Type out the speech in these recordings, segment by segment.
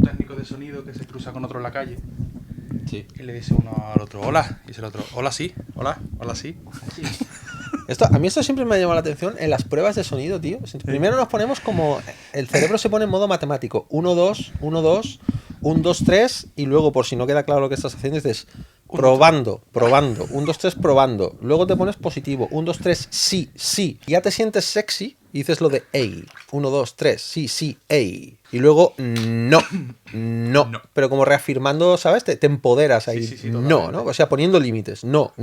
técnico de sonido que se cruza con otro en la calle. Sí. Y le dice uno al otro, hola. Y dice el otro, hola sí, hola sí. A mí esto siempre me ha llamado la atención en las pruebas de sonido, tío. Primero nos ponemos como... El cerebro se pone en modo matemático. 1, 2, 1, 2, 1, 2, 3. Y luego, por si no queda claro lo que estás haciendo, dices... Probando. 1, 2, 3, probando. Luego te pones positivo. 1, 2, 3, sí. Ya te sientes sexy y dices lo de ey. 1, 2, 3, sí, ey. Y luego, no. Pero como reafirmando, ¿sabes? Te empoderas ahí. Sí, no, ¿no? O sea, poniendo límites. No.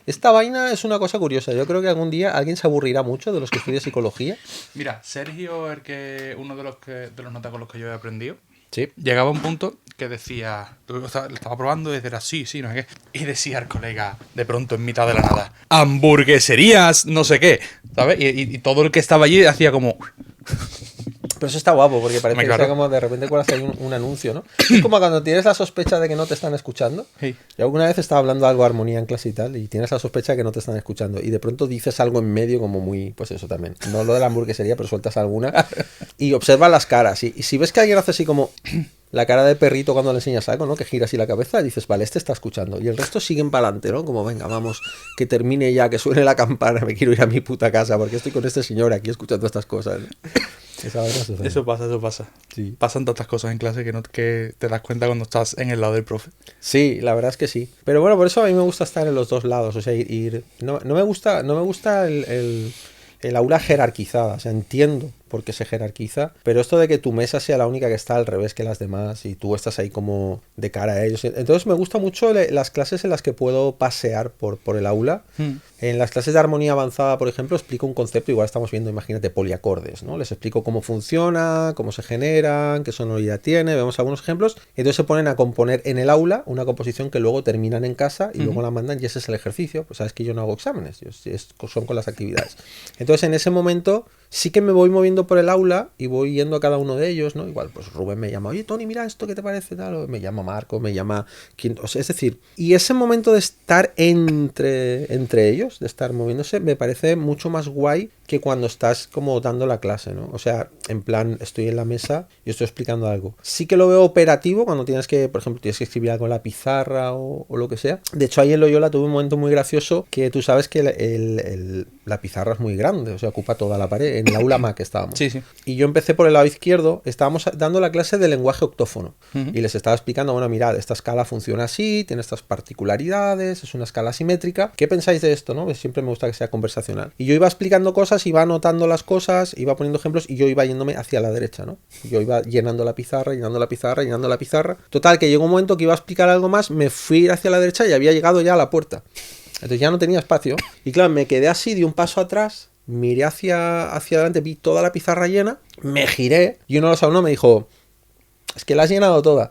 Esta vaina es una cosa curiosa. Yo creo que algún día alguien se aburrirá mucho de los que estudian psicología. Mira, Sergio, uno de los notas con los que yo he aprendido, Sí. llegaba a un punto que decía, lo estaba probando y decía, sí, no sé qué. Y decía el colega, de pronto en mitad de la nada, hamburgueserías, no sé qué, ¿sabes? Y todo el que estaba allí hacía como... Pero eso está guapo, porque parece que claro. sea como de repente cuando hace un anuncio, ¿no? Es como cuando tienes la sospecha de que no te están escuchando. Hey. Yo alguna vez estaba hablando algo de armonía en clase y tal, y tienes la sospecha de que no te están escuchando. Y de pronto dices algo en medio como muy... Pues eso también. No lo de la hamburguesería, pero sueltas alguna. Y observas las caras. Y si ves que alguien hace así como... La cara de perrito cuando le enseñas algo, ¿no? Que gira así la cabeza y dices, vale, este está escuchando. Y el resto siguen para adelante, ¿no? Como, venga, vamos, que termine ya, que suene la campana, me quiero ir a mi puta casa porque estoy con este señor aquí escuchando estas cosas. Eso pasa. Sí. Pasan tantas cosas en clase que te das cuenta cuando estás en el lado del profe. Sí, la verdad es que sí. Pero bueno, por eso a mí me gusta estar en los dos lados. O sea, no me gusta el aula jerarquizada. O sea, entiendo por qué se jerarquiza, pero esto de que tu mesa sea la única que está al revés que las demás y tú estás ahí como de cara a ellos. Entonces me gusta mucho las clases en las que puedo pasear por el aula. En las clases de armonía avanzada, por ejemplo, explico un concepto, igual estamos viendo, imagínate, poliacordes, ¿no? Les explico cómo funciona, cómo se generan, qué sonoridad tiene, vemos algunos ejemplos, y entonces se ponen a componer en el aula una composición que luego terminan en casa y luego la mandan y ese es el ejercicio. Pues sabes que yo no hago exámenes, son con las actividades. Entonces en ese momento sí que me voy moviendo por el aula y voy yendo a cada uno de ellos, ¿no? Igual, pues Rubén me llama, oye, Tony, mira esto, ¿qué te parece? Tal, o me llama Marco, me llama... O sea, es decir, y ese momento de estar entre ellos, de estar moviéndose, me parece mucho más guay que cuando estás como dando la clase, ¿no? O sea, en plan, estoy en la mesa y estoy explicando algo. Sí que lo veo operativo cuando tienes que, por ejemplo, tienes que escribir algo en la pizarra o lo que sea. De hecho, ahí en Loyola tuve un momento muy gracioso que tú sabes que la pizarra es muy grande, o sea, ocupa toda la pared, en el aula MAC estábamos. Sí. Y yo empecé por el lado izquierdo, estábamos dando la clase de lenguaje octófono y les estaba explicando, bueno, mirad, esta escala funciona así, tiene estas particularidades, es una escala asimétrica. ¿Qué pensáis de esto, no? Siempre me gusta que sea conversacional. Y yo iba explicando cosas, iba anotando las cosas, iba poniendo ejemplos y yo iba yéndome hacia la derecha, ¿no? Yo iba llenando la pizarra. Total, que llegó un momento que iba a explicar algo más, me fui hacia la derecha y había llegado ya a la puerta. Entonces ya no tenía espacio. Y claro, me quedé así, di un paso atrás, miré hacia adelante, vi toda la pizarra llena, me giré y uno de los alumnos me dijo, es que la has llenado toda.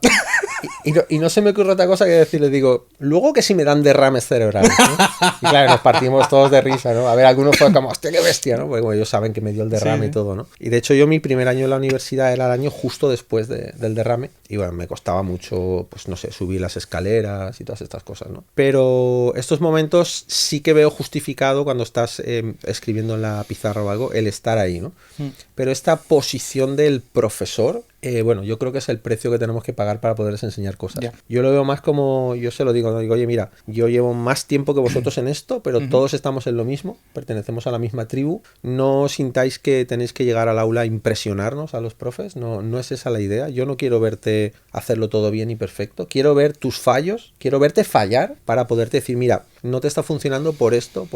Y no se me ocurre otra cosa que decirle, digo, luego que si me dan derrames cerebrales, ¿no? Y claro, nos partimos todos de risa, ¿no? A ver, algunos fue como, hostia, qué bestia, ¿no? Porque bueno, ellos saben que me dio el derrame y todo, ¿no? Y de hecho yo mi primer año en la universidad era el año justo después del derrame y bueno, me costaba mucho, pues no sé, subir las escaleras y todas estas cosas, ¿no? Pero estos momentos sí que veo justificado cuando estás escribiendo en la pizarra o algo, el estar ahí, ¿no? Pero esta posición del profesor, bueno, yo creo que es el precio que tenemos que pagar para poderles enseñar cosas. Yeah. Yo lo veo más como, yo se lo digo, ¿no? Digo, oye, mira, yo llevo más tiempo que vosotros en esto, pero todos estamos en lo mismo, pertenecemos a la misma tribu, no sintáis que tenéis que llegar al aula a impresionarnos a los profes, no es esa la idea. Yo no quiero verte hacerlo todo bien y perfecto, quiero ver tus fallos, quiero verte fallar para poderte decir, mira, no te está funcionando por esto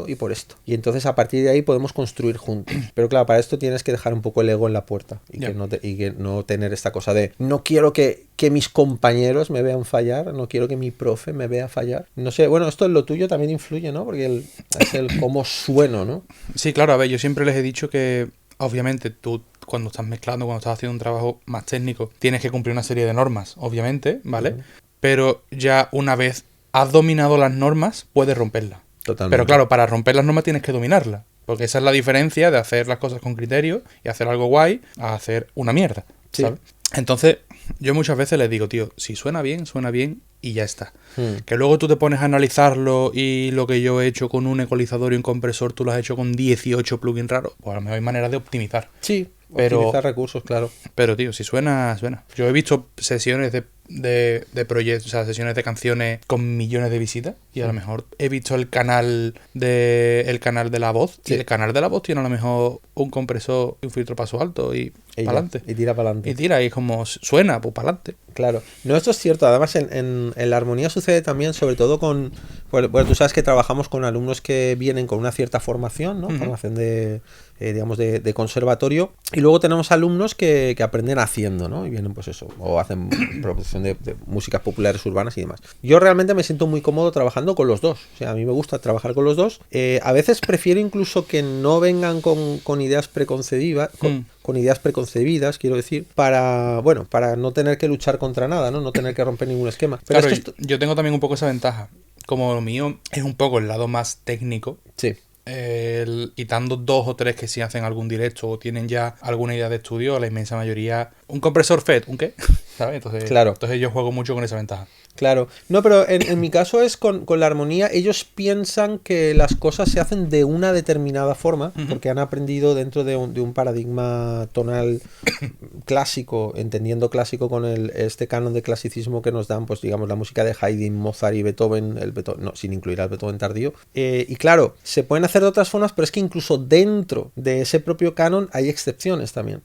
y por esto. Y entonces a partir de ahí podemos construir juntos. Pero claro, para esto tienes que dejar un poco el ego en la puerta y que no tener esta cosa de no quiero que mis compañeros me vean fallar, no quiero que mi profe me vea fallar. No sé, bueno, esto en lo tuyo también influye, ¿no? Porque es el cómo sueno, ¿no? Sí, claro, a ver, yo siempre les he dicho que obviamente tú cuando estás mezclando, cuando estás haciendo un trabajo más técnico, tienes que cumplir una serie de normas, obviamente, ¿vale? Pero ya una vez has dominado las normas, puedes romperlas. Totalmente. Pero claro, para romper las normas tienes que dominarlas. Porque esa es la diferencia de hacer las cosas con criterio y hacer algo guay a hacer una mierda, ¿sabes? Sí. Entonces, Yo muchas veces les digo, tío, si suena bien y ya está. Que luego tú te pones a analizarlo y lo que yo he hecho con un ecualizador y un compresor, tú lo has hecho con 18 plugins raros. Pues a lo mejor hay maneras de optimizar. Sí, Pero, optimizar recursos, claro. Pero, tío, si suena, suena. Yo he visto sesiones de proyectos, o sea, sesiones de canciones con millones de visitas y a lo mejor he visto el canal de la voz y el canal de la voz tiene a lo mejor un compresor y un filtro paso alto y para adelante. Y tira para adelante. Y tira y como suena, pues para adelante. Claro. No, esto es cierto. Además, en la armonía sucede también, sobre todo con... Bueno, tú sabes que trabajamos con alumnos que vienen con una cierta formación, ¿no? Formación de, digamos, de conservatorio. Y luego tenemos alumnos que aprenden haciendo, ¿no? Y vienen, pues eso, o hacen producción de músicas populares urbanas y demás. Yo realmente me siento muy cómodo trabajando con los dos. O sea, a mí me gusta trabajar con los dos. A veces prefiero incluso que no vengan con ideas preconcebidas, con ideas preconcebidas, quiero decir, para no tener que luchar contra nada, ¿no? No tener que romper ningún esquema. Pero claro, es que yo tengo también un poco esa ventaja. Como lo mío es un poco el lado más técnico. Sí. Quitando 2 o 3 que sí hacen algún directo o tienen ya alguna idea de estudio, la inmensa mayoría... ¿Un compresor FET? ¿Un qué? ¿Sabes? Entonces, claro. Entonces yo juego mucho con esa ventaja. Claro. No, pero en mi caso es con la armonía. Ellos piensan que las cosas se hacen de una determinada forma, porque han aprendido dentro de un paradigma tonal clásico, entendiendo clásico con este canon de clasicismo que nos dan, pues digamos, la música de Haydn, Mozart y Beethoven, no, sin incluir al Beethoven tardío. Y claro, se pueden hacer de otras formas, pero es que incluso dentro de ese propio canon hay excepciones también.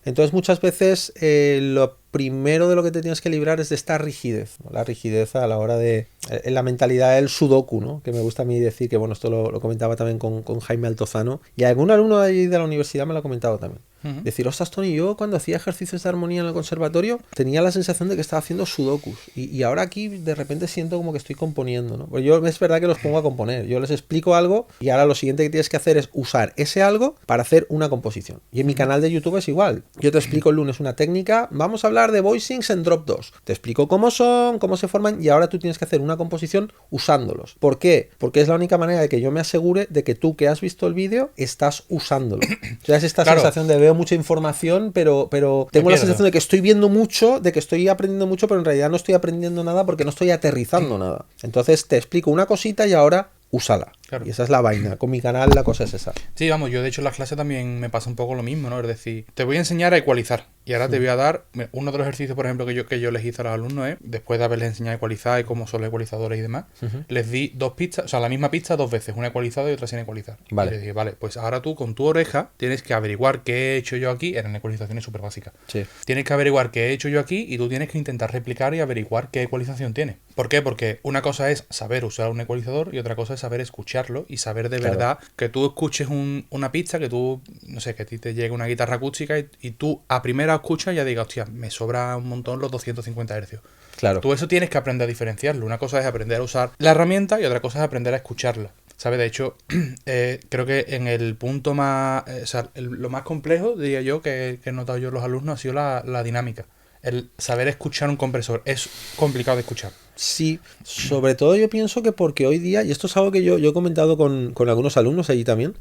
Entonces muchas veces lo primero de lo que te tienes que librar es de esta rigidez, ¿no? La rigidez a la hora de... la mentalidad del sudoku, ¿no? Que me gusta a mí decir, que bueno, esto lo comentaba también con Jaime Altozano, y algún alumno de allí de la universidad me lo ha comentado también. Decir, ostras, Tony, yo cuando hacía ejercicios de armonía en el conservatorio tenía la sensación de que estaba haciendo sudokus, y ahora aquí de repente siento como que estoy componiendo, ¿no? Pues yo es verdad que los pongo a componer, yo les explico algo y ahora lo siguiente que tienes que hacer es usar ese algo para hacer una composición. Y en mi canal de YouTube es igual. Yo te explico el lunes una técnica, vamos a hablar de voicings en drop 2. Te explico cómo son, cómo se forman, y ahora tú tienes que hacer una composición usándolos. ¿Por qué? Porque es la única manera de que yo me asegure de que tú que has visto el vídeo estás usándolo. O sea, es esta sensación de veo mucha información, pero tengo la sensación de que estoy viendo mucho, de que estoy aprendiendo mucho, pero en realidad no estoy aprendiendo nada porque no estoy aterrizando nada. Entonces te explico una cosita y ahora úsala. Claro. Y esa es la vaina. Con mi canal la cosa es esa. Sí, vamos, yo de hecho en la clase también me pasa un poco lo mismo, ¿no? Es decir, te voy a enseñar a ecualizar. Y ahora te voy a dar... Uno de los ejercicios, por ejemplo, que yo les hice a los alumnos es, después de haberles enseñado a ecualizar y cómo son los ecualizadores y demás, les di 2 pistas, o sea, la misma pista 2 veces, una ecualizada y otra sin ecualizar. Vale. Y les dije, vale, pues ahora tú con tu oreja tienes que averiguar qué he hecho yo aquí, eran ecualizaciones súper básicas. Sí. Tienes que averiguar qué he hecho yo aquí y tú tienes que intentar replicar y averiguar qué ecualización tiene. ¿Por qué? Porque una cosa es saber usar un ecualizador y otra cosa es saber escucharlo y saber de verdad que tú escuches una pista, que tú, no sé, que a ti te llegue una guitarra acústica y tú a primera escucha ya digas, hostia, me sobra un montón los 250 Hz. Claro. Tú eso tienes que aprender a diferenciarlo. Una cosa es aprender a usar la herramienta y otra cosa es aprender a escucharla. ¿Sabes? De hecho, creo que en el punto más... o sea, lo más complejo, diría yo, que he notado yo en los alumnos ha sido la dinámica. El saber escuchar un compresor. Es complicado de escuchar. Sí, sobre todo yo pienso que porque hoy día, y esto es algo que yo he comentado con algunos alumnos allí también,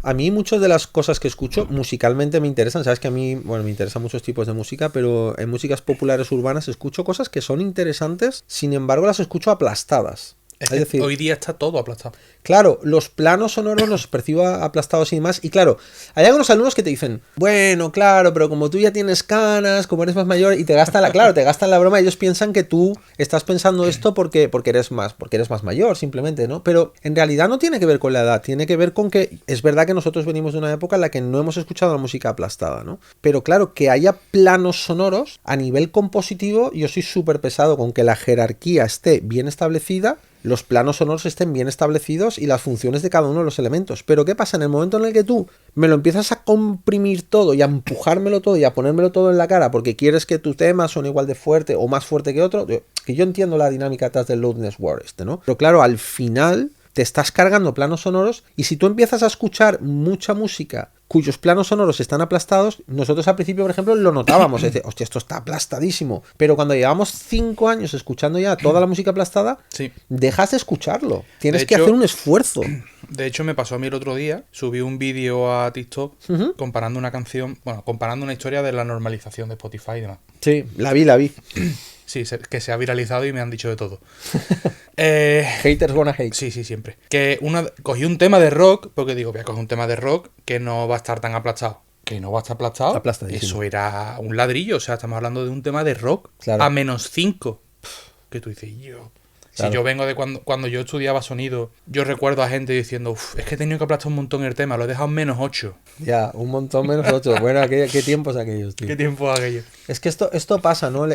a mí muchas de las cosas que escucho musicalmente me interesan. Sabes que a mí, bueno, me interesan muchos tipos de música, pero en músicas populares urbanas escucho cosas que son interesantes, sin embargo las escucho aplastadas. Es decir, hoy día está todo aplastado. Claro, los planos sonoros los percibo aplastados y demás. Y claro, hay algunos alumnos que te dicen, bueno, claro, pero como tú ya tienes canas, como eres más mayor, y te gastan la broma, ellos piensan que tú estás pensando esto porque eres más mayor, simplemente, ¿no? Pero en realidad no tiene que ver con la edad, tiene que ver con que es verdad que nosotros venimos de una época en la que no hemos escuchado la música aplastada, ¿no? Pero claro, que haya planos sonoros a nivel compositivo, yo soy súper pesado con que la jerarquía esté bien establecida, los planos sonoros estén bien establecidos y las funciones de cada uno de los elementos. Pero ¿qué pasa? En el momento en el que tú me lo empiezas a comprimir todo y a empujármelo todo y a ponérmelo todo en la cara porque quieres que tu tema suene igual de fuerte o más fuerte que otro, que yo entiendo la dinámica atrás del loudness war ¿no? Pero claro, al final te estás cargando planos sonoros y si tú empiezas a escuchar mucha música cuyos planos sonoros están aplastados, nosotros al principio, por ejemplo, lo notábamos, es decir, hostia, esto está aplastadísimo, pero cuando llevamos 5 años escuchando ya toda la música aplastada, Sí. dejas de escucharlo, tienes De que hecho- hacer un esfuerzo. De hecho, me pasó a mí el otro día. Subí un vídeo a TikTok Ujú. comparando una canción, bueno, comparando una historia de la normalización de Spotify y demás. Sí, la vi. Sí, que se ha viralizado y me han dicho de todo. Haters gonna hate. Sí, sí, siempre. Cogí un tema de rock, porque digo, voy a coger un tema de rock que no va a estar tan aplastado. Que no va a estar aplastado. Aplastadísimo. Eso era un ladrillo, o sea, estamos hablando de un tema de rock Claro. a -5. Que tú dices, yo. Claro. Si yo vengo de cuando yo estudiaba sonido, yo recuerdo a gente diciendo, uff, es que he tenido que aplastar un montón el tema, lo he dejado en -8. Ya, un montón menos 8. Bueno, qué tiempos aquellos, tío. ¿Qué tiempo aquello? Es que esto pasa, ¿no?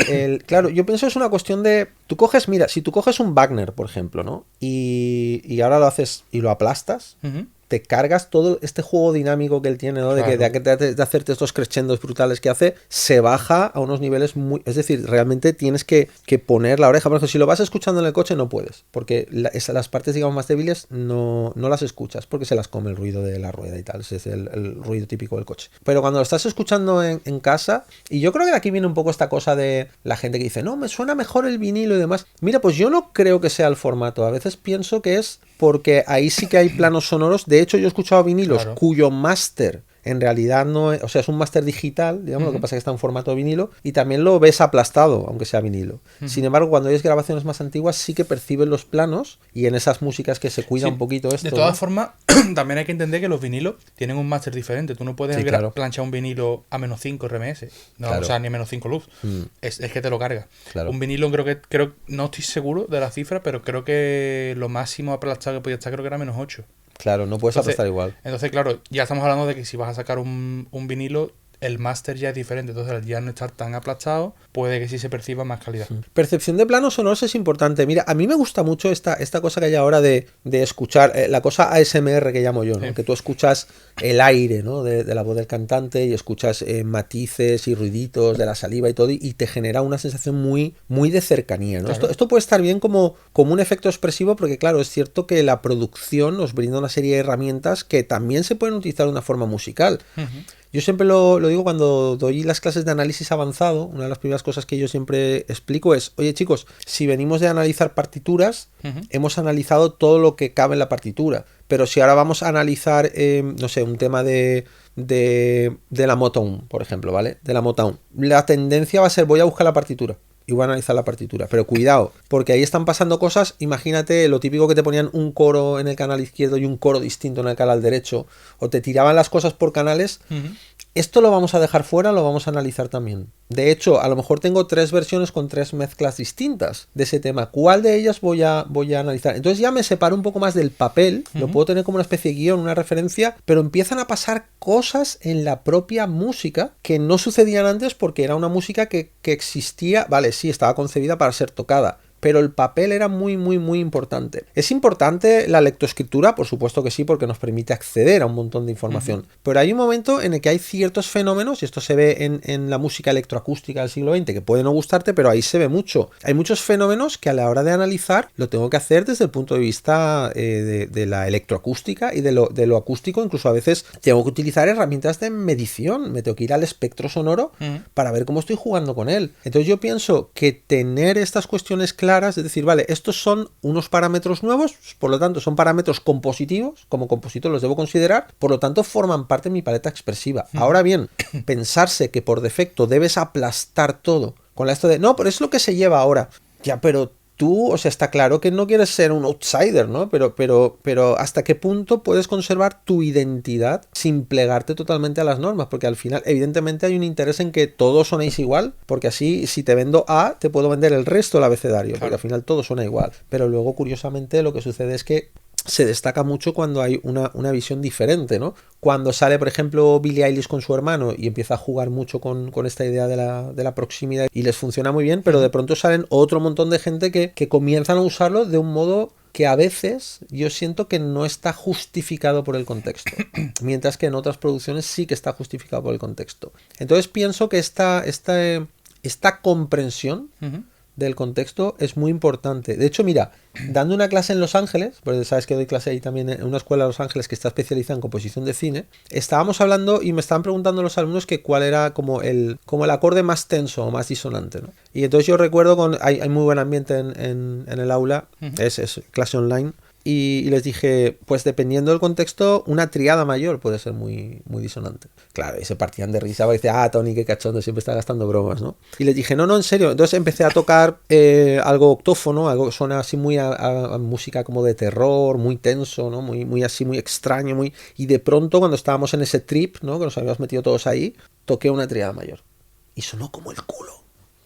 Claro, yo pienso que es una cuestión de... Tú coges, mira, si tú coges un Wagner, por ejemplo, ¿no? Y ahora lo haces y lo aplastas, Ujú. te cargas todo este juego dinámico que él tiene, ¿no? Claro. De hacerte estos crescendos brutales que hace, se baja a unos niveles muy... Es decir, realmente tienes que poner la oreja. Por ejemplo, si lo vas escuchando en el coche no puedes, porque las partes, digamos, más débiles no las escuchas, porque se las come el ruido de la rueda y tal. Ese es el ruido típico del coche. Pero cuando lo estás escuchando en casa, y yo creo que de aquí viene un poco esta cosa de la gente que dice, no, me suena mejor el vinilo y demás. Mira, pues yo no creo que sea el formato. A veces pienso que es porque ahí sí que hay planos sonoros. De hecho, yo he escuchado vinilos Claro. cuyo máster en realidad no es, o sea, es un máster digital, digamos, lo que pasa es que está en formato vinilo y también lo ves aplastado, aunque sea vinilo. Sin embargo, cuando oyes grabaciones más antiguas sí que percibes los planos y en esas músicas que se cuida Sí, un poquito esto. De todas ¿no? formas, también hay que entender que los vinilos tienen un máster diferente. Tú no puedes Sí, claro. planchar un vinilo a -5 RMS. No, Claro. o sea, ni a -5 luz. Es que te lo carga. Claro. Un vinilo no estoy seguro de la cifra, pero creo que lo máximo aplastado que podía estar creo que era -8. Claro, no puedes Entonces- aplastar igual. Entonces, claro, ya estamos hablando de que si vas a sacar un vinilo, el máster ya es diferente. Entonces, al ya no estar tan aplastado, puede que sí se perciba más calidad. Percepción de planos sonoros es importante. Mira, a mí me gusta mucho esta cosa que hay ahora de escuchar, la cosa ASMR que llamo yo, ¿no? Sí. Que tú escuchas el aire, ¿no? De la voz del cantante y escuchas matices y ruiditos de la saliva y todo y te genera una sensación muy, muy de cercanía, ¿no? Claro. Esto puede estar bien como un efecto expresivo porque, claro, es cierto que la producción nos brinda una serie de herramientas que también se pueden utilizar de una forma musical. Ujú. Yo siempre lo digo cuando doy las clases de análisis avanzado, una de las primeras cosas que yo siempre explico es, oye chicos, si venimos de analizar partituras, Ujú. hemos analizado todo lo que cabe en la partitura, pero si ahora vamos a analizar, no sé, un tema de la Motown, por ejemplo, ¿vale? De la Motown, la tendencia va a ser, voy a buscar la partitura. Y voy a analizar la partitura. Pero cuidado, porque ahí están pasando cosas. Imagínate lo típico que te ponían un coro en el canal izquierdo y un coro distinto en el canal derecho. O te tiraban las cosas por canales. Ujú. Esto lo vamos a dejar fuera, lo vamos a analizar también. De hecho, a lo mejor tengo 3 versiones con 3 mezclas distintas de ese tema. ¿Cuál de ellas voy a analizar? Entonces ya me separo un poco más del papel, lo puedo tener como una especie de guión, una referencia, pero empiezan a pasar cosas en la propia música que no sucedían antes porque era una música que existía, vale, sí, estaba concebida para ser tocada. Pero el papel era muy, muy, muy importante. ¿Es importante la lectoescritura? Por supuesto que sí, porque nos permite acceder a un montón de información. Pero hay un momento en el que hay ciertos fenómenos, y esto se ve en la música electroacústica del siglo XX, que puede no gustarte, pero ahí se ve mucho. Hay muchos fenómenos que a la hora de analizar lo tengo que hacer desde el punto de vista de la electroacústica y de lo acústico. Incluso a veces tengo que utilizar herramientas de medición. Me tengo que ir al espectro sonoro para ver cómo estoy jugando con él. Entonces yo pienso que tener estas cuestiones claras, es decir, vale, estos son unos parámetros nuevos, por lo tanto son parámetros compositivos, como compositor los debo considerar, por lo tanto forman parte de mi paleta expresiva. Ahora bien, pensarse que por defecto debes aplastar todo con esto de, no, pero es lo que se lleva ahora. Ya, pero tú, o sea, está claro que no quieres ser un outsider, ¿no? Pero ¿hasta qué punto puedes conservar tu identidad sin plegarte totalmente a las normas? Porque al final, evidentemente, hay un interés en que todos sonéis igual, porque así, si te vendo A, te puedo vender el resto del abecedario, Claro. porque al final todo suena igual. Pero luego, curiosamente, lo que sucede es que se destaca mucho cuando hay una visión diferente, ¿no? Cuando sale, por ejemplo, Billie Eilish con su hermano y empieza a jugar mucho con esta idea de la proximidad y les funciona muy bien, pero de pronto salen otro montón de gente que comienzan a usarlo de un modo que a veces yo siento que no está justificado por el contexto, mientras que en otras producciones sí que está justificado por el contexto. Entonces pienso que esta comprensión Ujú. del contexto es muy importante. De hecho, mira, dando una clase en Los Ángeles, porque sabes que doy clase ahí también en una escuela de Los Ángeles que está especializada en composición de cine, estábamos hablando y me estaban preguntando los alumnos que cuál era como el acorde más tenso o más disonante, ¿no? Y entonces yo recuerdo, hay muy buen ambiente en el aula, es clase online. Y les dije, pues dependiendo del contexto, una triada mayor puede ser muy, muy disonante. Claro, y se partían de risa, porque decía, Tony, qué cachondo, siempre está gastando bromas, ¿no? Y les dije, no, en serio. Entonces empecé a tocar algo octófono, algo que suena así muy a música como de terror, muy tenso, ¿no? Muy, muy así, muy extraño, muy... Y de pronto, cuando estábamos en ese trip, ¿no? Que nos habíamos metido todos ahí, toqué una triada mayor. Y sonó como el culo.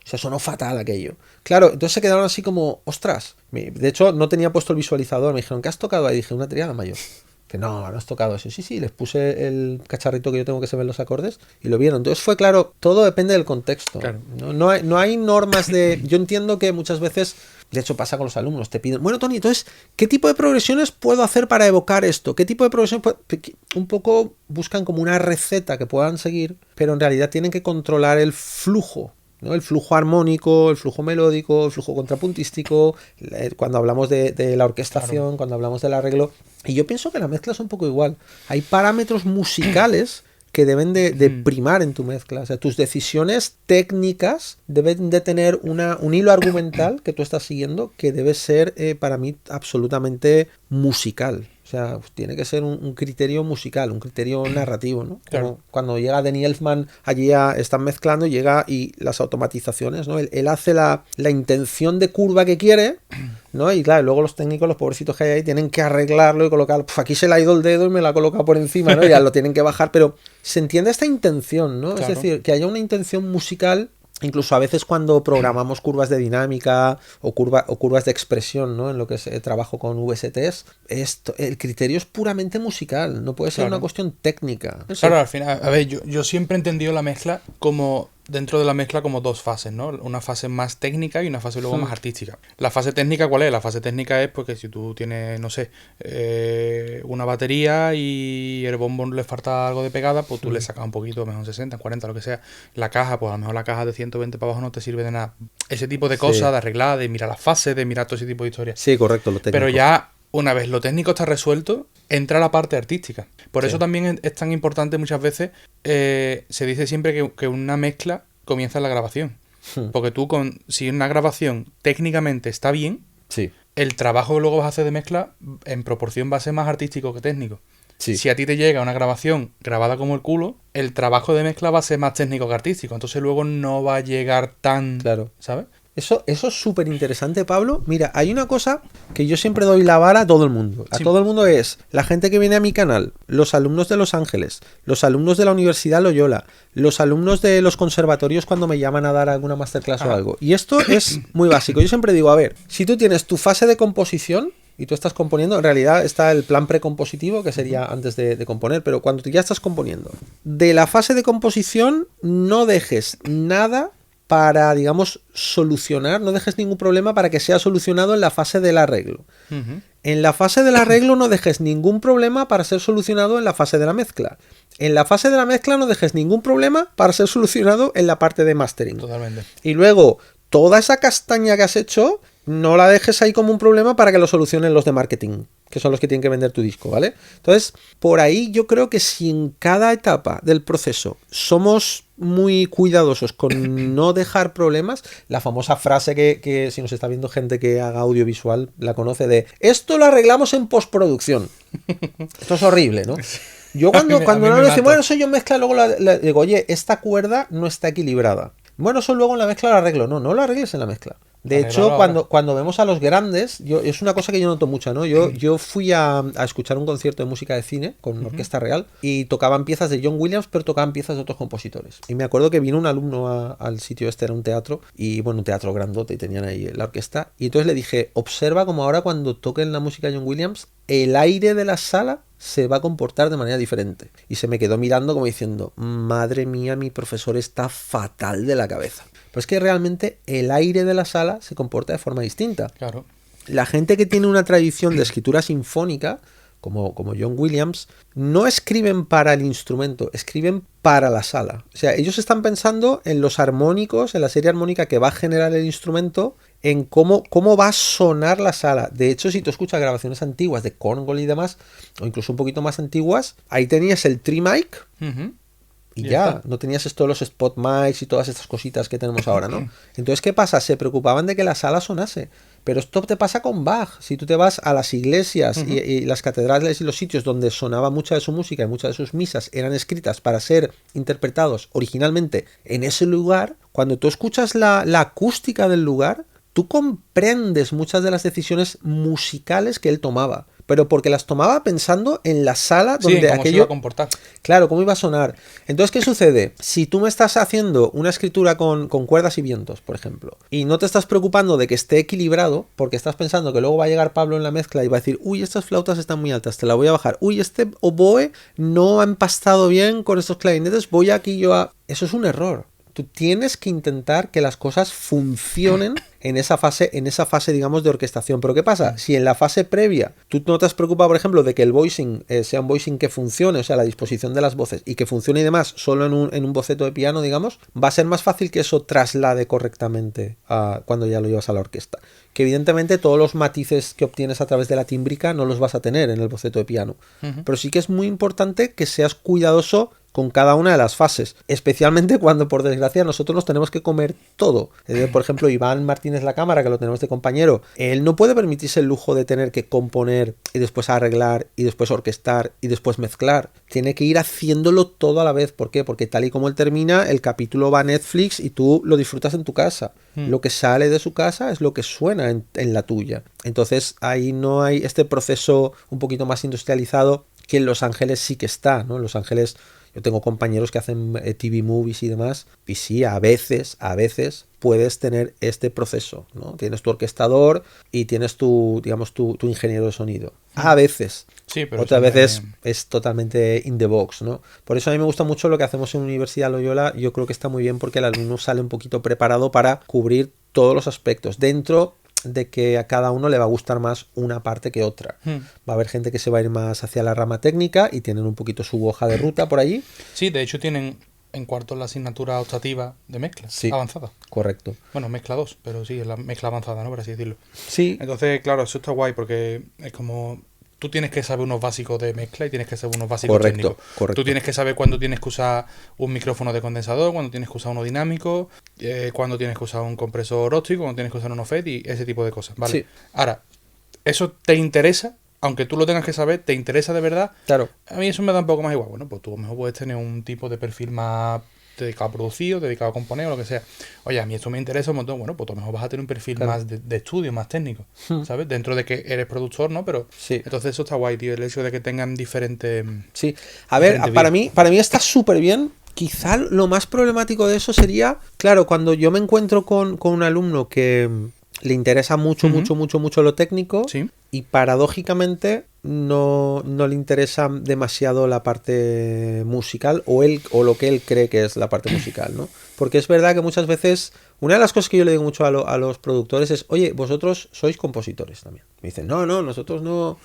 O sea, sonó fatal aquello. Claro, entonces se quedaron así como, ostras. De hecho, no tenía puesto el visualizador. Me dijeron, ¿qué has tocado ahí? Dije, una triada mayor. Que no has tocado eso. Sí, les puse el cacharrito que yo tengo que se ven los acordes y lo vieron. Entonces fue claro, todo depende del contexto. Claro. No hay normas de... Yo entiendo que muchas veces, de hecho pasa con los alumnos, te piden, bueno, Tony, entonces, ¿qué tipo de progresiones puedo hacer para evocar esto? ¿Qué tipo de progresiones un poco buscan como una receta que puedan seguir, pero en realidad tienen que controlar el flujo, ¿no? El flujo armónico, el flujo melódico, el flujo contrapuntístico, cuando hablamos de la orquestación, claro, cuando hablamos del arreglo. Y yo pienso que la mezcla es un poco igual. Hay parámetros musicales que deben de primar en tu mezcla. O sea, tus decisiones técnicas deben de tener un hilo argumental que tú estás siguiendo que debe ser, para mí, absolutamente musical. O sea, tiene que ser un criterio musical, un criterio narrativo, ¿no? Claro. Como cuando llega Danny Elfman, allí están mezclando, llega y las automatizaciones, ¿no? Él hace la intención de curva que quiere, ¿no? Y claro, luego los técnicos, los pobrecitos que hay ahí, tienen que arreglarlo y colocarlo. Puf, aquí se le ha ido el dedo y me lo ha colocado por encima, ¿no? Ya lo tienen que bajar, pero se entiende esta intención, ¿no? Claro. Es decir, que haya una intención musical. Incluso a veces cuando programamos curvas de dinámica o curvas de expresión, ¿no? En lo que es trabajo con VSTs, el criterio es puramente musical, no puede ser una cuestión técnica. Claro, al final, a ver, yo siempre he entendido la mezcla como, dentro de la mezcla, como dos fases, ¿no? Una fase más técnica y una fase luego más artística. La fase técnica, ¿cuál es? La fase técnica es porque si tú tienes, no sé, una batería y el bombo le falta algo de pegada, pues tú le sacas un poquito, mejor 60, 40, lo que sea. La caja, pues a lo mejor la caja de 120 para abajo no te sirve de nada. Ese tipo de cosas, de arreglar, de mirar las fases, de mirar todo ese tipo de historias. Sí, correcto, lo técnico. Pero ya, una vez lo técnico está resuelto, entra la parte artística. Por eso también es tan importante muchas veces, se dice siempre que una mezcla comienza en la grabación. Porque tú, si una grabación técnicamente está bien, el trabajo que luego vas a hacer de mezcla en proporción va a ser más artístico que técnico. Sí. Si a ti te llega una grabación grabada como el culo, el trabajo de mezcla va a ser más técnico que artístico. Entonces luego no va a llegar tan... Claro. ¿Sabes? Eso es súper interesante, Pablo. Mira, hay una cosa que yo siempre doy la vara a todo el mundo. A todo el mundo es la gente que viene a mi canal, los alumnos de Los Ángeles, los alumnos de la Universidad Loyola, los alumnos de los conservatorios cuando me llaman a dar alguna masterclass o algo. Y esto es muy básico. Yo siempre digo, a ver, si tú tienes tu fase de composición y tú estás componiendo, en realidad está el plan precompositivo, que sería antes de componer, pero cuando tú ya estás componiendo, de la fase de composición no dejes nada para, digamos, solucionar, no dejes ningún problema para que sea solucionado en la fase del arreglo. En la fase del arreglo no dejes ningún problema para ser solucionado en la fase de la mezcla. En la fase de la mezcla no dejes ningún problema para ser solucionado en la parte de mastering. Totalmente. Y luego, toda esa castaña que has hecho, no la dejes ahí como un problema para que lo solucionen los de marketing, que son los que tienen que vender tu disco, ¿vale? Entonces, por ahí yo creo que si en cada etapa del proceso somos muy cuidadosos con no dejar problemas, la famosa frase que si nos está viendo gente que haga audiovisual la conoce de esto lo arreglamos en postproducción. Esto es horrible, ¿no? Yo cuando no dice, bueno, eso yo mezcla, luego digo, oye, esta cuerda no está equilibrada. Bueno, eso luego en la mezcla lo arreglo. No lo arregles en la mezcla. De hecho, cuando vemos a los grandes, es una cosa que yo noto mucho, ¿no? Yo fui a escuchar un concierto de música de cine con una orquesta real y tocaban piezas de John Williams, pero tocaban piezas de otros compositores. Y me acuerdo que vino un alumno al sitio este, era un teatro, y bueno, un teatro grandote, y tenían ahí la orquesta. Y entonces le dije, observa como ahora cuando toquen la música de John Williams, el aire de la sala se va a comportar de manera diferente. Y se me quedó mirando como diciendo, madre mía, mi profesor está fatal de la cabeza. Pero es que realmente el aire de la sala se comporta de forma distinta. Claro. La gente que tiene una tradición de escritura sinfónica, como John Williams, no escriben para el instrumento, escriben para la sala. O sea, ellos están pensando en los armónicos, en la serie armónica que va a generar el instrumento, en cómo va a sonar la sala. De hecho, si tú escuchas grabaciones antiguas de Korngold y demás, o incluso un poquito más antiguas, ahí tenías el tree mic y ya, no tenías esto de los spot mics y todas estas cositas que tenemos ahora, ¿no? Entonces, ¿qué pasa? Se preocupaban de que la sala sonase. Pero esto te pasa con Bach. Si tú te vas a las iglesias y las catedrales y los sitios donde sonaba mucha de su música y muchas de sus misas eran escritas para ser interpretados originalmente en ese lugar, cuando tú escuchas la acústica del lugar, tú comprendes muchas de las decisiones musicales que él tomaba. Pero porque las tomaba pensando en la sala donde cómo aquello... se iba a comportar. Claro, cómo iba a sonar. Entonces, ¿qué sucede? Si tú me estás haciendo una escritura con cuerdas y vientos, por ejemplo, y no te estás preocupando de que esté equilibrado, porque estás pensando que luego va a llegar Pablo en la mezcla y va a decir, uy, estas flautas están muy altas, te la voy a bajar. Uy, este oboe no ha empastado bien con estos clarinetes, voy aquí yo a... Eso es un error. Tú tienes que intentar que las cosas funcionen en esa fase, digamos, de orquestación. Pero ¿qué pasa? Si en la fase previa tú no te has preocupado, por ejemplo, de que el voicing sea un voicing que funcione, o sea, la disposición de las voces, y que funcione y demás solo en un boceto de piano, digamos, va a ser más fácil que eso traslade correctamente cuando ya lo llevas a la orquesta. Que evidentemente todos los matices que obtienes a través de la tímbrica no los vas a tener en el boceto de piano. Pero sí que es muy importante que seas cuidadoso con cada una de las fases, especialmente cuando por desgracia nosotros nos tenemos que comer todo. Por ejemplo, Iván Martínez La Cámara, que lo tenemos de compañero, él no puede permitirse el lujo de tener que componer y después arreglar y después orquestar y después mezclar. Tiene que ir haciéndolo todo a la vez. ¿Por qué? Porque tal y como él termina, el capítulo va a Netflix y tú lo disfrutas en tu casa. Lo que sale de su casa es lo que suena en la tuya. Entonces ahí no hay este proceso un poquito más industrializado que en Los Ángeles sí que está, ¿no? En Los Ángeles yo tengo compañeros que hacen TV movies y demás, y sí, a veces puedes tener este proceso, ¿no? Tienes tu orquestador y tienes tu, digamos, tu ingeniero de sonido. A veces. Sí, pero otras veces es totalmente in the box, ¿no? Por eso a mí me gusta mucho lo que hacemos en Universidad Loyola. Yo creo que está muy bien porque el alumno sale un poquito preparado para cubrir todos los aspectos dentro de que a cada uno le va a gustar más una parte que otra. Va a haber gente que se va a ir más hacia la rama técnica y tienen un poquito su hoja de ruta por allí. Sí, de hecho tienen en cuarto la asignatura optativa de mezcla avanzada. Correcto. Bueno, mezcla 2, pero sí, es la mezcla avanzada, ¿no? Por así decirlo. Sí. Entonces, claro, eso está guay porque es como... Tú tienes que saber unos básicos de mezcla y tienes que saber unos básicos técnicos. Correcto. Tú tienes que saber cuándo tienes que usar un micrófono de condensador, cuándo tienes que usar uno dinámico, cuándo tienes que usar un compresor óptico, cuándo tienes que usar un FET y ese tipo de cosas, ¿vale? Sí. Ahora, ¿eso te interesa? Aunque tú lo tengas que saber, ¿te interesa de verdad? Claro. A mí eso me da un poco más igual. Bueno, pues tú a lo mejor puedes tener un tipo de perfil más dedicado a producir o dedicado a componer o lo que sea. Oye, a mí esto me interesa un montón. Bueno, pues a lo mejor vas a tener un perfil más de estudio, más técnico, ¿sabes? Dentro de que eres productor, ¿no? Pero entonces eso está guay, tío, el hecho de que tengan diferentes... Sí, a ver, para mí está súper bien. Quizá lo más problemático de eso sería, claro, cuando yo me encuentro con un alumno que le interesa mucho lo técnico y paradójicamente no le interesa demasiado la parte musical o lo que él cree que es la parte musical, ¿no? Porque es verdad que muchas veces, una de las cosas que yo le digo mucho a los productores es, oye, vosotros sois compositores también. Me dicen, no, nosotros no...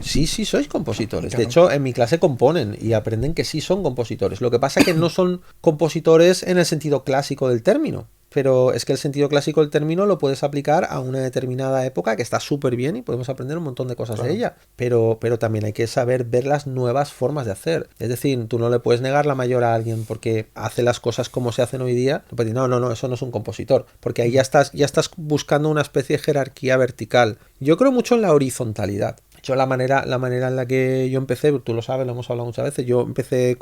Sí, sois compositores. Claro. De hecho, en mi clase componen y aprenden que sí son compositores. Lo que pasa es que no son compositores en el sentido clásico del término. Pero es que el sentido clásico del término lo puedes aplicar a una determinada época que está súper bien y podemos aprender un montón de cosas de ella. Pero también hay que saber ver las nuevas formas de hacer. Es decir, tú no le puedes negar la mayor a alguien porque hace las cosas como se hacen hoy día. Tú puedes decir, no, eso no es un compositor. Porque ahí ya estás buscando una especie de jerarquía vertical. Yo creo mucho en la horizontalidad. Yo la manera en la que yo empecé, tú lo sabes, lo hemos hablado muchas veces, yo empecé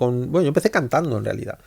cantando en realidad.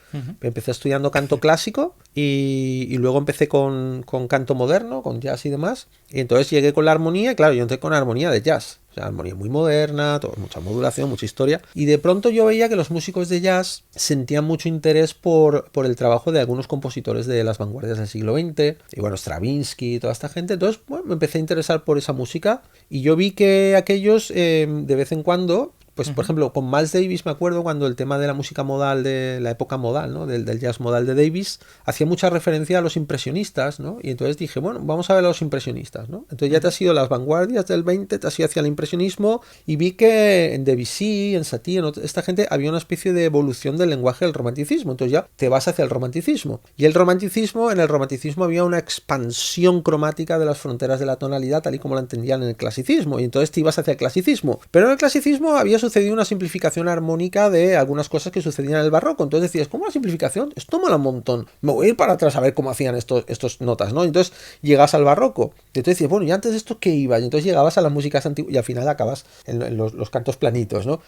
Empecé estudiando canto clásico y luego empecé con canto moderno, con jazz y demás. Y entonces llegué con la armonía y claro, yo entré con armonía de jazz. O sea, armonía muy moderna, mucha modulación, mucha historia. Y de pronto yo veía que los músicos de jazz sentían mucho interés por el trabajo de algunos compositores de las vanguardias del siglo XX. Y bueno, Stravinsky y toda esta gente. Entonces, bueno, me empecé a interesar por esa música. Y yo vi que aquellos, de vez en cuando, Pues, por ejemplo, con Miles Davis me acuerdo cuando el tema de la música modal, de la época modal, ¿no? Del jazz modal de Davis, hacía mucha referencia a los impresionistas, ¿no? Y entonces dije, bueno, vamos a ver a los impresionistas, ¿no? Entonces ya te has ido a las vanguardias del 20, te has ido hacia el impresionismo y vi que en Debussy, en Satie, esta gente había una especie de evolución del lenguaje del romanticismo. Entonces ya te vas hacia el romanticismo. Y en el romanticismo había una expansión cromática de las fronteras de la tonalidad, tal y como la entendían en el clasicismo. Y entonces te ibas hacia el clasicismo. Pero en el clasicismo había sucedido una simplificación armónica de algunas cosas que sucedían en el barroco. Entonces decías, ¿cómo una simplificación? Esto mola un montón. Me voy a ir para atrás a ver cómo hacían estos notas, ¿no? Entonces llegas al barroco. Y entonces decías, bueno, ¿y antes de esto qué iba? Y entonces llegabas a las músicas antiguas y al final acabas en los cantos planitos, ¿no?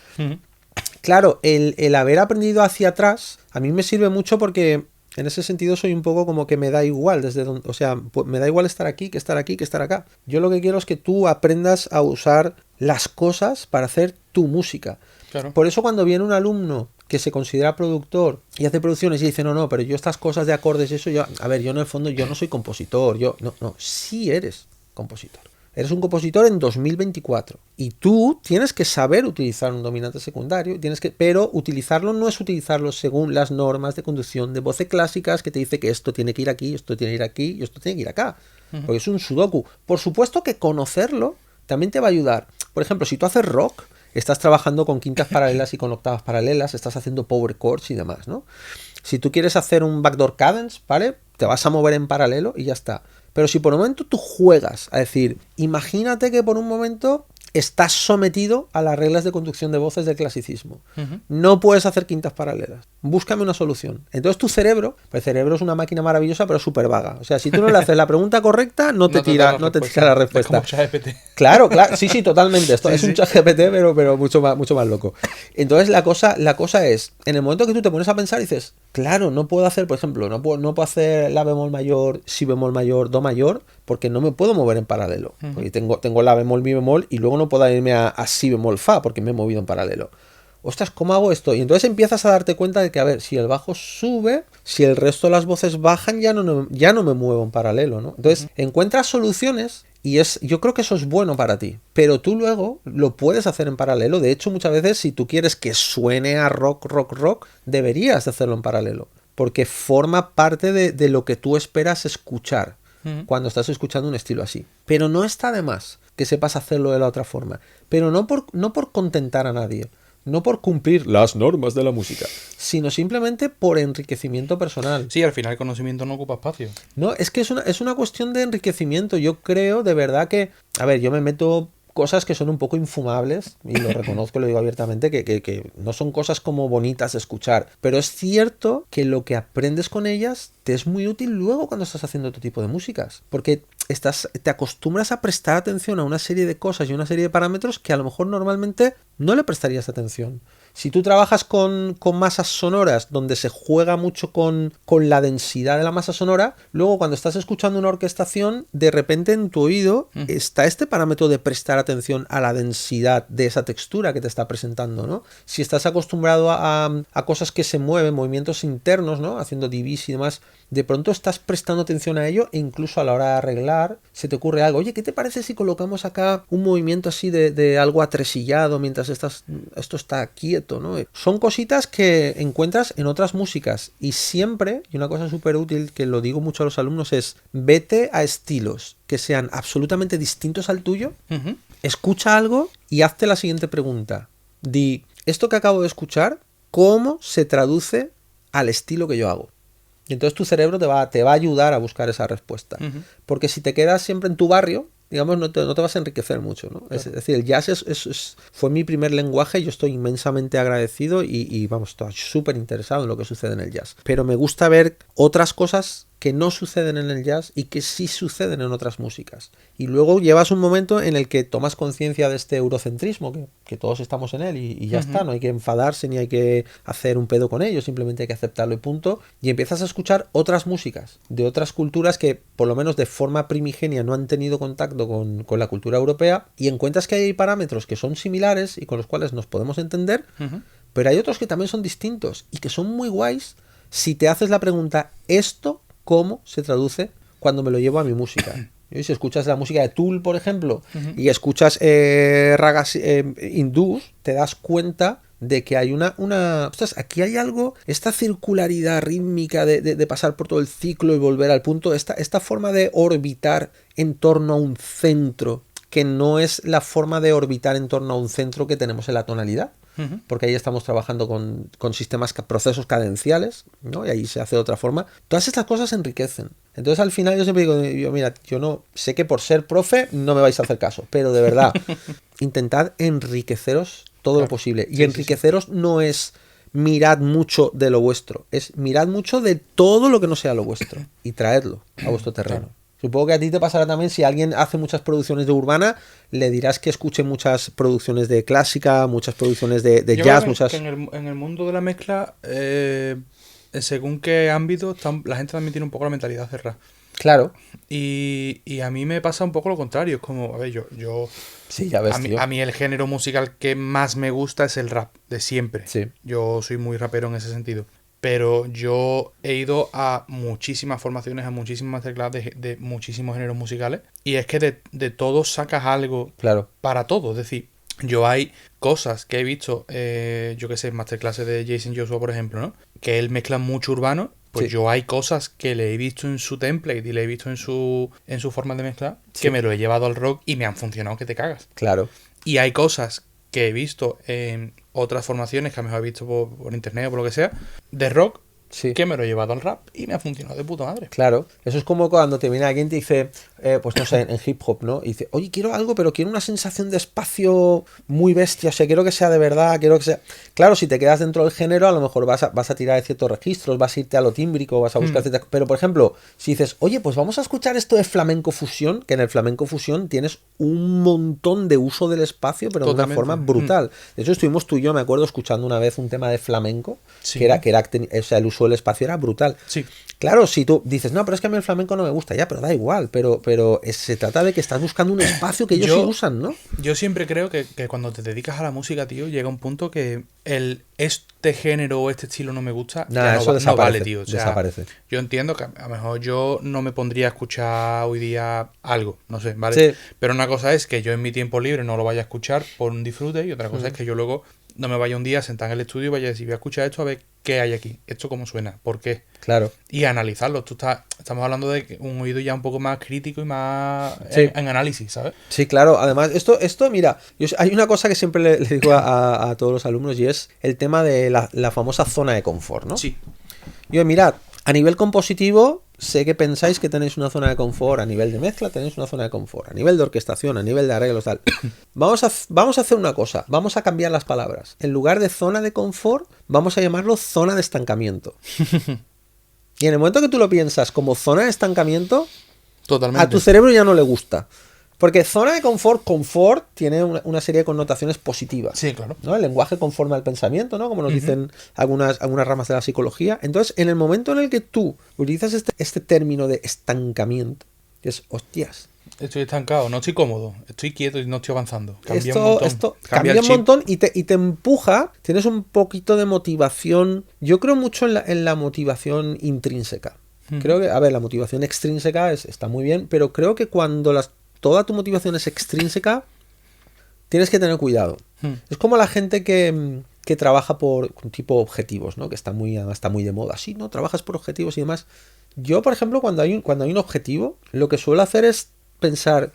Claro, el haber aprendido hacia atrás a mí me sirve mucho porque en ese sentido soy un poco como que me da igual desde donde, o sea, me da igual estar aquí, que estar aquí, que estar acá. Yo lo que quiero es que tú aprendas a usar las cosas para hacer tu música. Claro. Por eso cuando viene un alumno que se considera productor y hace producciones y dice, no, pero yo estas cosas de acordes, eso yo, a ver, yo en el fondo yo no soy compositor, no, sí eres compositor. Eres un compositor en 2024 y tú tienes que saber utilizar un dominante secundario, pero utilizarlo no es utilizarlo según las normas de conducción de voces clásicas que te dice que esto tiene que ir aquí, esto tiene que ir aquí y esto tiene que ir acá. Porque es un sudoku. Por supuesto que conocerlo también te va a ayudar. Por ejemplo, si tú haces rock, estás trabajando con quintas paralelas y con octavas paralelas, estás haciendo power chords y demás, ¿no? Si tú quieres hacer un backdoor cadence, ¿vale? Te vas a mover en paralelo y ya está. Pero si por un momento tú juegas a decir, imagínate que por un momento estás sometido a las reglas de conducción de voces del clasicismo. No puedes hacer quintas paralelas. Búscame una solución. Entonces tu cerebro, el cerebro es una máquina maravillosa, pero súper vaga. O sea, si tú no le haces la pregunta correcta, no te tira la respuesta. Es como ChatGPT. Claro, sí, totalmente. Esto es un ChatGPT, pero mucho más loco. Entonces la cosa es, en el momento que tú te pones a pensar, dices, claro, no puedo hacer, por ejemplo, no puedo hacer la bemol mayor, si bemol mayor, do mayor, porque no me puedo mover en paralelo. Porque tengo la bemol, mi bemol, y luego no puedo irme a si bemol, fa, porque me he movido en paralelo. Ostras, ¿cómo hago esto? Y entonces empiezas a darte cuenta de que, a ver, si el bajo sube, si el resto de las voces bajan, ya no me muevo en paralelo, ¿no? Entonces encuentras soluciones y yo creo que eso es bueno para ti. Pero tú luego lo puedes hacer en paralelo. De hecho, muchas veces, si tú quieres que suene a rock, deberías de hacerlo en paralelo. Porque forma parte de lo que tú esperas escuchar cuando estás escuchando un estilo así. Pero no está de más que sepas hacerlo de la otra forma. Pero no por contentar a nadie. No por cumplir las normas de la música, sino simplemente por enriquecimiento personal. Sí, al final el conocimiento no ocupa espacio. No, es que es una cuestión de enriquecimiento. Yo creo de verdad que, a ver, yo me meto cosas que son un poco infumables, y lo reconozco, lo digo abiertamente, que no son cosas como bonitas de escuchar, pero es cierto que lo que aprendes con ellas te es muy útil luego cuando estás haciendo otro tipo de músicas, porque te acostumbras a prestar atención a una serie de cosas y una serie de parámetros que a lo mejor normalmente no le prestarías atención. Si tú trabajas con masas sonoras donde se juega mucho con la densidad de la masa sonora, luego cuando estás escuchando una orquestación, de repente en tu oído está este parámetro de prestar atención a la densidad de esa textura que te está presentando, ¿no? Si estás acostumbrado a cosas que se mueven, movimientos internos, ¿no? Haciendo divis y demás, de pronto estás prestando atención a ello e incluso a la hora de arreglar se te ocurre algo. Oye, ¿qué te parece si colocamos acá un movimiento así de algo atresillado mientras esto está quieto, ¿no? Son cositas que encuentras en otras músicas y siempre, y una cosa súper útil que lo digo mucho a los alumnos es, vete a estilos que sean absolutamente distintos al tuyo, escucha algo y hazte la siguiente pregunta. Di, esto que acabo de escuchar, ¿cómo se traduce al estilo que yo hago? Y entonces tu cerebro te va a ayudar a buscar esa respuesta. Porque si te quedas siempre en tu barrio, digamos, no te vas a enriquecer mucho, ¿no? Claro. Es decir, el jazz fue mi primer lenguaje y yo estoy inmensamente agradecido y vamos, estoy súper interesado en lo que sucede en el jazz. Pero me gusta ver otras cosas que no suceden en el jazz y que sí suceden en otras músicas. Y luego llevas un momento en el que tomas conciencia de este eurocentrismo, que todos estamos en él y ya está, no hay que enfadarse ni hay que hacer un pedo con ello, simplemente hay que aceptarlo y punto. Y empiezas a escuchar otras músicas de otras culturas que por lo menos de forma primigenia no han tenido contacto con la cultura europea y encuentras que hay parámetros que son similares y con los cuales nos podemos entender, pero hay otros que también son distintos y que son muy guays si te haces la pregunta, ¿esto cómo se traduce cuando me lo llevo a mi música? Y si escuchas la música de Tool, por ejemplo, y escuchas ragas hindús, te das cuenta de que hay ostras, aquí hay algo, esta circularidad rítmica de pasar por todo el ciclo y volver al punto, esta forma de orbitar en torno a un centro, que no es la forma de orbitar en torno a un centro que tenemos en la tonalidad, porque ahí estamos trabajando con sistemas, procesos cadenciales, ¿no? Y ahí se hace de otra forma. Todas estas cosas enriquecen. Entonces al final yo siempre digo, mira, yo no sé que por ser profe no me vais a hacer caso, pero de verdad, intentad enriqueceros todo lo posible. Y enriqueceros no es mirad mucho de lo vuestro, es mirad mucho de todo lo que no sea lo vuestro y traedlo a vuestro terreno. Supongo que a ti te pasará también, si alguien hace muchas producciones de urbana, le dirás que escuche muchas producciones de clásica, muchas producciones de jazz, muchas... Que en el mundo de la mezcla, según qué ámbito, la gente también tiene un poco la mentalidad cerrada. Claro. Y a mí me pasa un poco lo contrario. Es como, a ver, yo sí, ya ves, a mí el género musical que más me gusta es el rap, de siempre. Sí. Yo soy muy rapero en ese sentido. Pero yo he ido a muchísimas formaciones, a muchísimas masterclass de muchísimos géneros musicales. Y es que de todo sacas algo para todo. Es decir, yo hay cosas que he visto, yo qué sé, masterclasses de Jason Joshua, por ejemplo, ¿no? Que él mezcla mucho urbano. Pues yo hay cosas que le he visto en su template y le he visto en su forma de mezclar que me lo he llevado al rock y me han funcionado que te cagas. Claro. Y hay cosas que he visto en otras formaciones que a lo mejor he visto por internet o por lo que sea, de rock, que me lo he llevado al rap y me ha funcionado de puta madre. Claro, eso es como cuando te viene alguien y te dice, pues no sé, en hip hop, ¿no? Y dice, oye, quiero algo, pero quiero una sensación de espacio muy bestia, o sea, quiero que sea de verdad, quiero que sea... Claro, si te quedas dentro del género, a lo mejor vas a tirar de ciertos registros, vas a irte a lo tímbrico, vas a buscar ciertas... Pero, por ejemplo, si dices, oye, pues vamos a escuchar esto de flamenco fusión, que en el flamenco fusión tienes un montón de uso del espacio, pero de una forma brutal. De hecho, estuvimos tú y yo, me acuerdo, escuchando una vez un tema de flamenco, que era o sea, el uso del espacio era brutal. Sí. Claro, si tú dices, no, pero es que a mí el flamenco no me gusta, ya, pero da igual, pero se trata de que estás buscando un espacio que ellos sí usan, ¿no? Yo siempre creo que cuando te dedicas a la música, tío, llega un punto que este género o este estilo no me gusta, no vale, tío. O sea, desaparece. Yo entiendo que a lo mejor yo no me pondría a escuchar hoy día algo, no sé, ¿vale? Sí. Pero una cosa es que yo en mi tiempo libre no lo vaya a escuchar por un disfrute y otra cosa es que yo luego no me vaya un día a sentar en el estudio y vaya a decir, voy a escuchar esto a ver qué hay aquí, esto cómo suena, por qué. Claro. Y analizarlo. Estamos hablando de un oído ya un poco más crítico y más en análisis, ¿sabes? Sí, claro. Además, esto mira, hay una cosa que siempre le digo a todos los alumnos y es el tema de la famosa zona de confort, ¿no? Sí. Yo, mirad, a nivel compositivo, sé que pensáis que tenéis una zona de confort, a nivel de mezcla tenéis una zona de confort, a nivel de orquestación, a nivel de arreglos, tal. Vamos a hacer una cosa, vamos a cambiar las palabras. En lugar de zona de confort, vamos a llamarlo zona de estancamiento. Y en el momento que tú lo piensas como zona de estancamiento, totalmente, a tu cerebro ya no le gusta. Porque zona de confort tiene una serie de connotaciones positivas. Sí, claro. ¿No? El lenguaje conforma al pensamiento, ¿no? Como nos dicen algunas ramas de la psicología. Entonces, en el momento en el que tú utilizas este término de estancamiento, es, hostias, estoy estancado, no estoy cómodo, estoy quieto y no estoy avanzando. Esto cambia un montón y te empuja, tienes un poquito de motivación. Yo creo mucho en la motivación intrínseca. Creo que, a ver, la motivación extrínseca está muy bien, pero creo que cuando toda tu motivación es extrínseca, tienes que tener cuidado. Es como la gente que trabaja por tipo objetivos, ¿no? Que está muy de moda. Sí, ¿no? Trabajas por objetivos y demás. Yo, por ejemplo, cuando hay un objetivo, lo que suelo hacer es pensar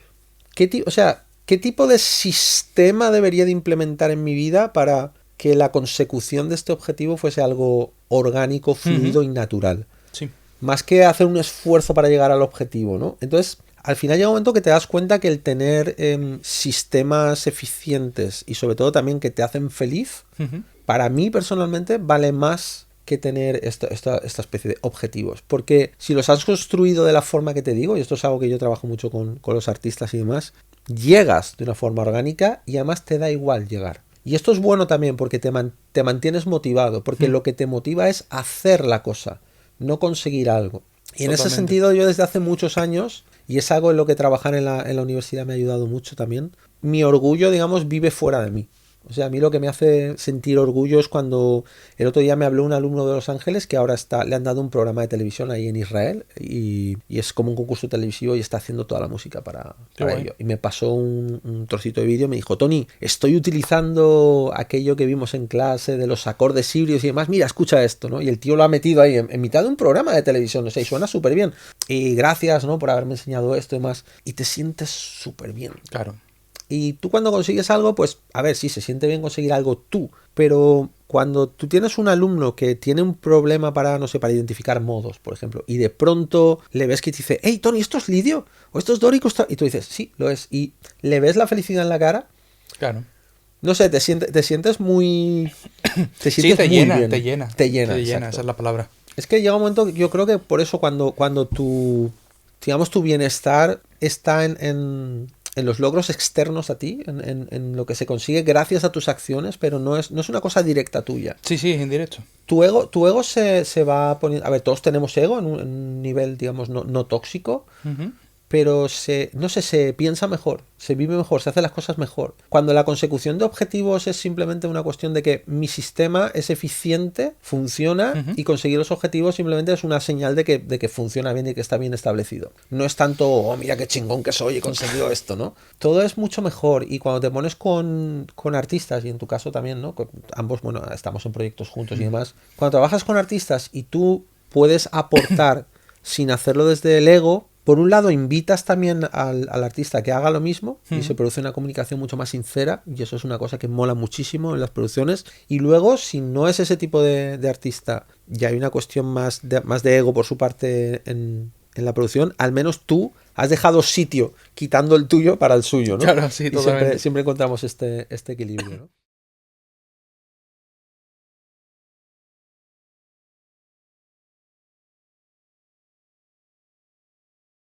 qué tipo de sistema debería de implementar en mi vida para que la consecución de este objetivo fuese algo orgánico, fluido y natural. Sí. Más que hacer un esfuerzo para llegar al objetivo, ¿no? Entonces, al final llega un momento que te das cuenta que el tener sistemas eficientes y sobre todo también que te hacen feliz, para mí personalmente vale más que tener esta especie de objetivos. Porque si los has construido de la forma que te digo, y esto es algo que yo trabajo mucho con los artistas y demás, llegas de una forma orgánica y además te da igual llegar. Y esto es bueno también porque te mantienes motivado, porque lo que te motiva es hacer la cosa, no conseguir algo. Y en ese sentido yo desde hace muchos años, y es algo en lo que trabajar en la universidad me ha ayudado mucho también, mi orgullo, digamos, vive fuera de mí. O sea, a mí lo que me hace sentir orgullo es cuando el otro día me habló un alumno de Los Ángeles que ahora le han dado un programa de televisión ahí en Israel y es como un concurso televisivo y está haciendo toda la música para ello. Y me pasó un trocito de vídeo y me dijo, Tony, estoy utilizando aquello que vimos en clase de los acordes híbridos y demás, mira, escucha esto, ¿no? Y el tío lo ha metido ahí en mitad de un programa de televisión, o sea, y suena súper bien. Y gracias, ¿no? Por haberme enseñado esto y demás. Y te sientes súper bien. Claro. Y tú cuando consigues algo, pues, a ver, sí, se siente bien conseguir algo tú, pero cuando tú tienes un alumno que tiene un problema para, no sé, para identificar modos, por ejemplo, y de pronto le ves que te dice, hey, Tony, ¿esto es lidio? ¿O esto es dórico? Y tú dices, sí, lo es. Y le ves la felicidad en la cara. Claro. No sé, te sientes muy... Te sientes te muy llena, bien. te llena. Te llena, esa es la palabra. Es que llega un momento, yo creo que por eso cuando tu, digamos, tu bienestar está en los logros externos a ti, en lo que se consigue gracias a tus acciones, pero no es una cosa directa tuya. Sí, es indirecto. Tu ego se va poniendo... A ver, todos tenemos ego en un nivel, digamos, no tóxico, pero no sé, se piensa mejor, se vive mejor, se hace las cosas mejor. Cuando la consecución de objetivos es simplemente una cuestión de que mi sistema es eficiente, funciona, y conseguir los objetivos simplemente es una señal de que funciona bien y que está bien establecido. No es tanto, oh, mira qué chingón que soy, he conseguido esto, ¿no? Todo es mucho mejor, y cuando te pones con artistas, y en tu caso también, ¿no? Ambos, bueno, estamos en proyectos juntos y demás. Cuando trabajas con artistas y tú puedes aportar sin hacerlo desde el ego, por un lado invitas también al artista que haga lo mismo y se produce una comunicación mucho más sincera, y eso es una cosa que mola muchísimo en las producciones. Y luego, si no es ese tipo de artista y hay una cuestión más de ego por su parte en la producción, al menos tú has dejado sitio quitando el tuyo para el suyo, ¿no? Claro, sí, y totalmente. siempre encontramos este equilibrio, ¿no?